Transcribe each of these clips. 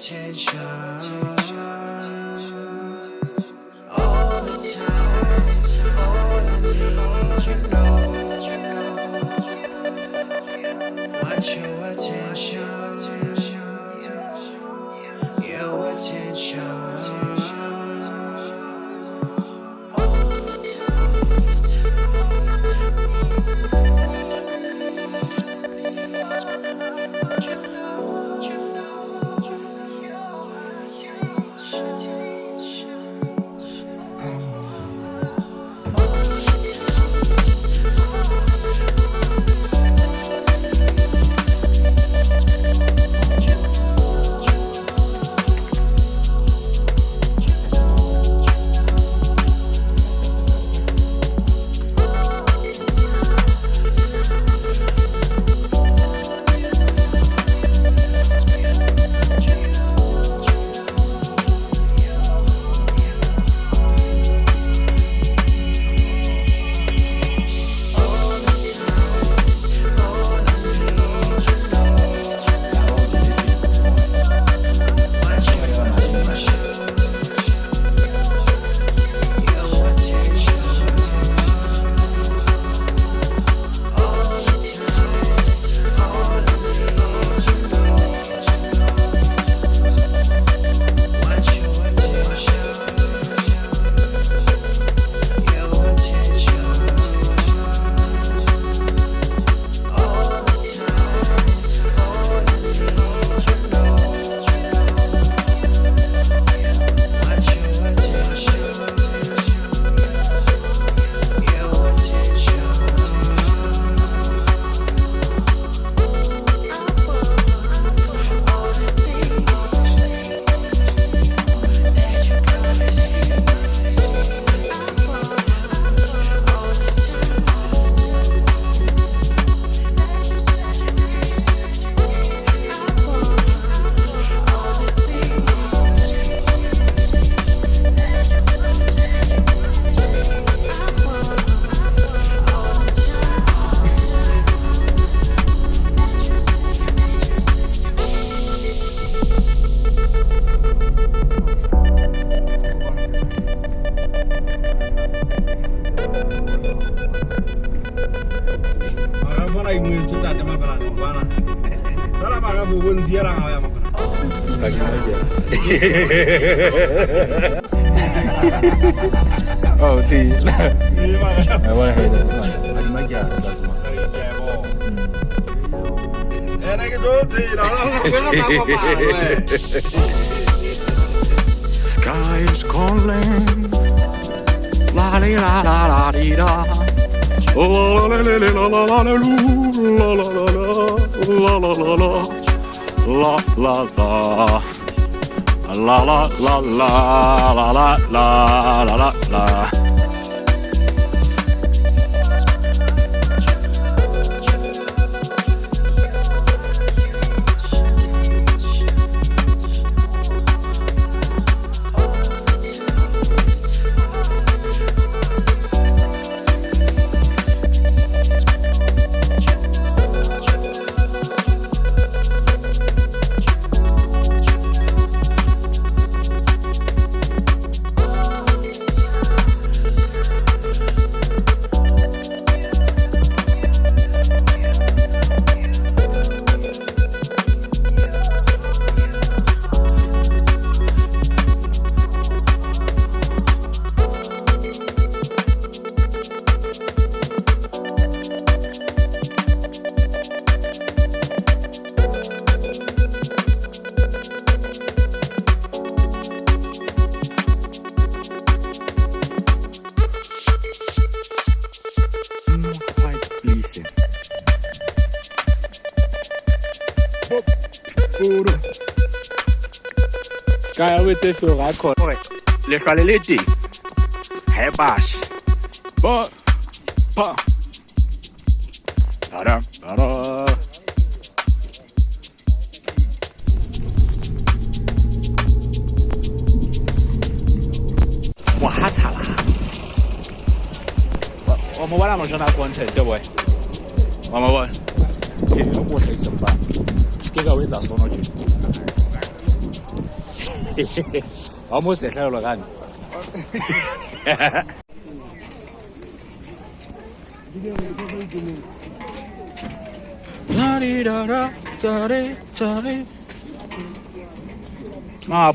attention all the time. All I need, you know, want your attention, your attention. Oh, tea. I want to hear that. I might get it. That's one. Sky is calling. La la la la dee da. Oh la la la la la la la la la la la la. Sky a été fait raccord. Les fallait l'été. Hey bash. Bon. Pas. Tada. Tada.我哈惨了。我们晚上上那观测，对不对？我们问。我take some back. Skega way that's one or two. Almost a hell of a gun.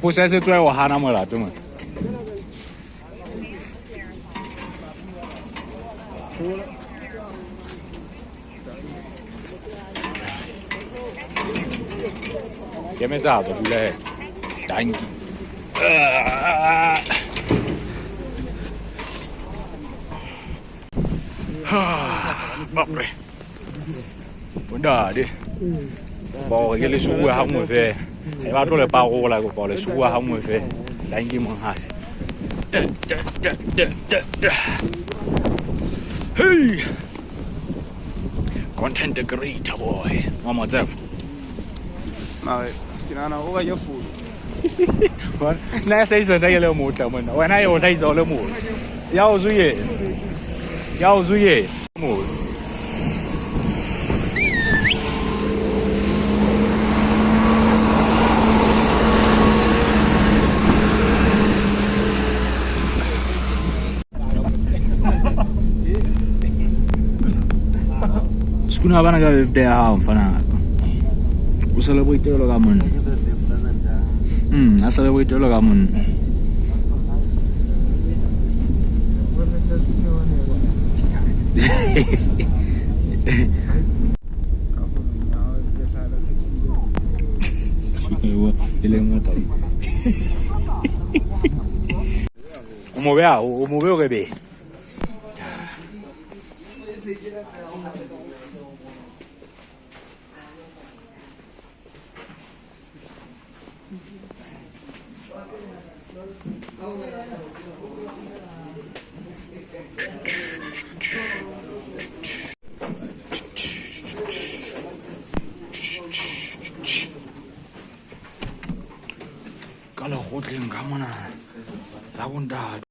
Pues ese tu o hana mo la tu mo. Che mezzato pure. Dai. Babre. Bunda di. Bo ke le suwa ha mo fe. E ba tlo le pa go la go bo le suwa ha mo fe. Dai ki mo ha. Hey. Content creator boy. Mama zap. Mare, kinana o ga ye food. Na sai so sai le mo ta mo na. Wa na yo sai so le mo. Ya o zuye. Ya o zuye. Mo. Kuna bana ka birthday ha mfana. U celebrate lo ka mun. A celebrate lo ka mun. Ele ngata. O moveu que be. Kalau kau tengok mana, lawan dah.